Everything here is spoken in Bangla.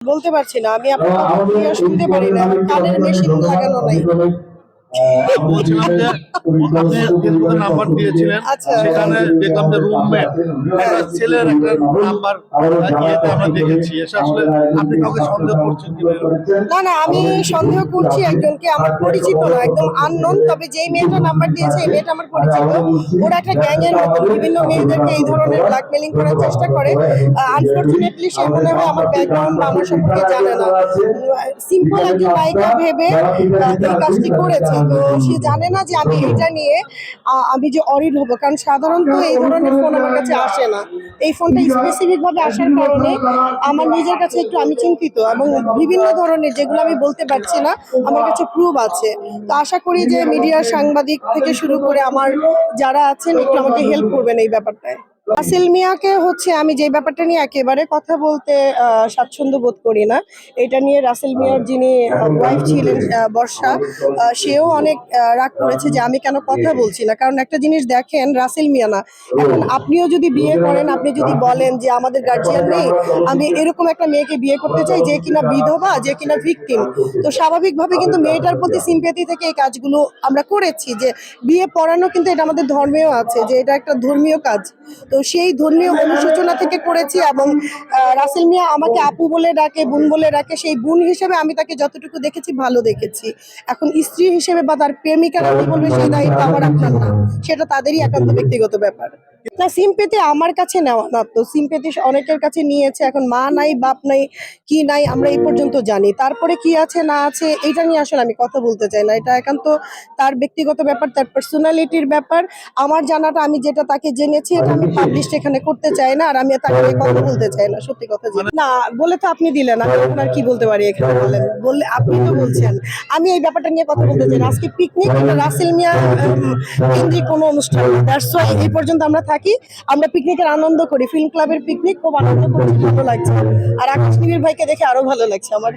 বলতে পারছি না, আমি আপনার কথা ক্লিয়ার শুনতে পারি না, কানের মেশিন লাগানো নাই। বলছিলাম যে আপনি ফেসবুকে নাম্বার দিয়েছিলেন, আচ্ছা। সেখানে দেখলাম যে রুমমেট একটা ছেলের একটা নাম্বার ইয়েতে আমরা দেখেছি। এসে আসলে আপনি কাউকে সন্দেহ করছেন কি? না না, আমি সন্দেহ করছি একজনকে, আমার পরিচিত না, একদম আননোন। তবে যেই মেয়েটা নাম্বার দিয়েছে এই মেয়েটা আমার পরিচিত। ওরা একটা গ্যাং এর মতো বিভিন্ন মেয়েদেরকে এই ধরনের ব্ল্যাকমেলিং করার চেষ্টা করে। আনফরচুনেটলি সে মনে হয় আমার ব্যাকগ্রাউন্ড বা আমার সম্পর্কে জানে না, সিম্পল একজন নায়িকা ভেবে এই কাজটি করেছে। তো সে জানে না যে আমি এটা নিয়ে আমি যে অরিড হবো, কারণ সাধারণত এই ধরনের ফোন আমার কাছে আসে না। এই ফোনটা স্পেসিফিক ভাবে আসার কারণে আমার নিজের কাছে একটু আমি চিন্তিত, এবং বিভিন্ন ধরনের যেগুলো আমি বলতে পারছি না আমার কাছে প্রুফ আছে। তো আশা করি যে মিডিয়ার সাংবাদিক থেকে শুরু করে আমার যারা আছেন একটু আমাকে হেল্প করবেন এই ব্যাপারটায়। রাসেল মিয়াকে আমি যে ব্যাপারটা নিয়ে একেবারে কথা বলতে স্বাচ্ছন্দ্য বোধ করি না। এটা নিয়ে রাসেল মিয়ার যিনি ওয়াইফ ছিলেন বর্ষা, সেও অনেক রাগ করেছে যে আমি কেন কথা বলছি না। কারণ একটা জিনিস দেখেন, রাসেল মিয়া না, এখন আপনিও যদি বিয়ে করেন, আপনি যদি বলেন যে আমাদের গার্জিয়ান নেই, আমি এরকম একটা মেয়েকে বিয়ে করতে চাই যে কিনা বিধবা, যে কিনা ভিকটিম, তো স্বাভাবিকভাবে কিন্তু মেয়েটার প্রতি সিম্প্যাথি থেকে এই কাজগুলো আমরা করেছি। যে বিয়ে পড়ানো কিন্তু এটা আমাদের ধর্মেও আছে, যে এটা একটা ধর্মীয় কাজ। তো সেই ধর্মীয় অনুশোচনা থেকে করেছি। এবং রাসেল মিয়া আমাকে আপু বলে ডাকে, বোন বলে ডাকে, সেই বোন হিসেবে আমি তাকে যতটুকু দেখেছি ভালো দেখেছি। এখন স্ত্রী হিসেবে বা তার প্রেমিকারা কি বলবে সেই দায়িত্ব আমার আপনার না, সেটা তাদেরই একান্ত ব্যক্তিগত ব্যাপার। না, সিম্পেথি আমার কাছে নেওয়া না, তো সিম্পেথি অনেকের কাছে নিয়েছে। এখন মা নাই, বাপ নাই, কি নাই আমরা এই পর্যন্ত জানি। তারপরে কি আছে না আছে এটা নিয়ে আসলে আমি কথা বলতে চাই না, এটা একান্ত তার ব্যক্তিগত ব্যাপার, তার পার্সোনালিটির ব্যাপার। আমার জানাটা আমি যেটা তাকে জেনেছি এটা আমি পাবলিশ এখানে করতে চাই না, আর আমি তাকে নিয়ে কথা বলতে চাই না, সত্যি কথা। না বলে তো আপনি দিলেন, আমি এখন আর কি বলতে পারি এখানে, বলেন, বললে আপনি তো বলছেন। আমি এই ব্যাপারটা নিয়ে কথা বলতে চাই না। আজকে পিকনিক, রাসেল মিয়া কেন্দ্রিক কোনো অনুষ্ঠান, দ্যাটস ওয়াই এই পর্যন্ত আমরা থাকি। আমরা পিকনিকের আনন্দ করি, ফিল্ম ক্লাবের পিকনিক, খুব আনন্দ করছি, ভালো লাগছে। আর আকাশ নিবিড় ভাইকে দেখে আরো ভালো লাগছে আমার।